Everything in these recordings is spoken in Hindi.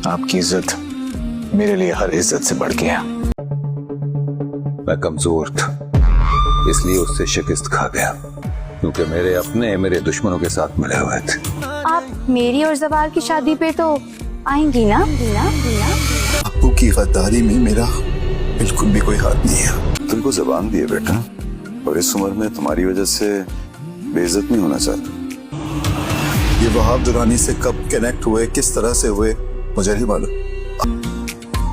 आपकी इज्जत मेरे लिए हर इज्जत से बढ़ के है। मैं कमजोर था, इसलिए उससे शिकस्त खा गया, क्योंकि मेरे अपने मेरे दुश्मनों के साथ मिले हुए थे। आप मेरी और जवार की शादी पे तो आएंगी ना? अब्बू की गद्दारी में मेरा बिल्कुल भी कोई हाथ नहीं है। तुमको जबान दी है बेटा, और इस उम्र में तुम्हारी वजह से बेइज्जत नहीं होना चाहता। ये वहाब दुरानी से कब कनेक्ट हुए, किस तरह से हुए, मुझे नहीं मालूम।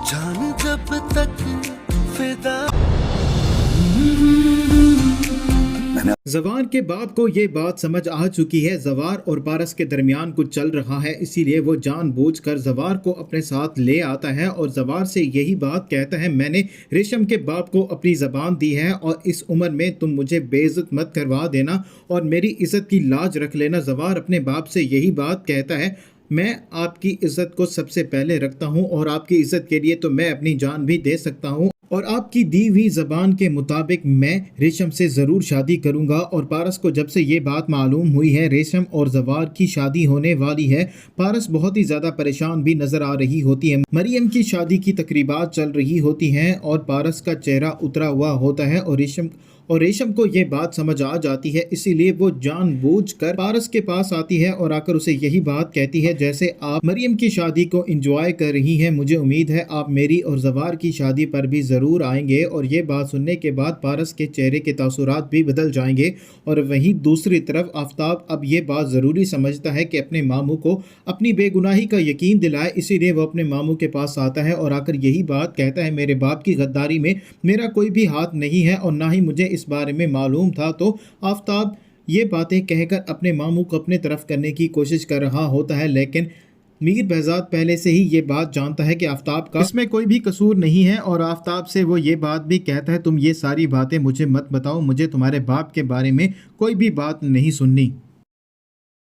जान जब तक फिदा। जवार के बाप को ये बात समझ आ चुकी है जवार और पारस के दरमियान कुछ चल रहा है, इसीलिए वो जानबूझकर जवार को अपने साथ ले आता है और जवार से यही बात कहता है, मैंने रेशम के बाप को अपनी ज़बान दी है और इस उम्र में तुम मुझे बेइज्जत मत करवा देना और मेरी इज़्ज़त की लाज रख लेना। जवार अपने बाप से यही बात कहता है, मैं आपकी इज़्ज़त को सबसे पहले रखता हूँ और आपकी इज़्ज़त के लिए तो मैं अपनी जान भी दे सकता हूँ और आपकी दी हुई ज़बान के मुताबिक मैं रेशम से ज़रूर शादी करूंगा। और पारस को जब से ये बात मालूम हुई है रेशम और जवार की शादी होने वाली है, पारस बहुत ही ज़्यादा परेशान भी नज़र आ रही होती है। मरियम की शादी की तकरीबात चल रही होती हैं और पारस का चेहरा उतरा हुआ होता है और रेशम को ये बात समझ आ जाती है, इसीलिए वो जानबूझकर पारस के पास आती है और आकर उसे यही बात कहती है, जैसे आप मरियम की शादी को एंजॉय कर रही हैं, मुझे उम्मीद है आप मेरी और जवार की शादी पर भी ज़रूर आएंगे। और ये बात सुनने के बाद पारस के चेहरे के तासुरात भी बदल जाएंगे। और वहीं दूसरी तरफ आफ्ताब अब ये बात ज़रूरी समझता है कि अपने मामू को अपनी बेगुनाही का यकीन दिलाए, इसीलिए वो अपने मामू के पास आता है और आकर यही बात कहता है, मेरे बाप की गद्दारी में मेरा कोई भी हाथ नहीं है और ना ही मुझे इस बारे में मालूम था। तो आफ्ताब ये बातें कहकर अपने मामू को अपने तरफ करने की कोशिश कर रहा होता है, लेकिन मीर बहजाद पहले से ही ये बात जानता है कि आफ्ताब का इसमें कोई भी कसूर नहीं है और आफ्ताब से वो ये बात भी कहता है, तुम ये सारी बातें मुझे मत बताओ, मुझे तुम्हारे बाप के बारे में कोई भी बात नहीं सुननी।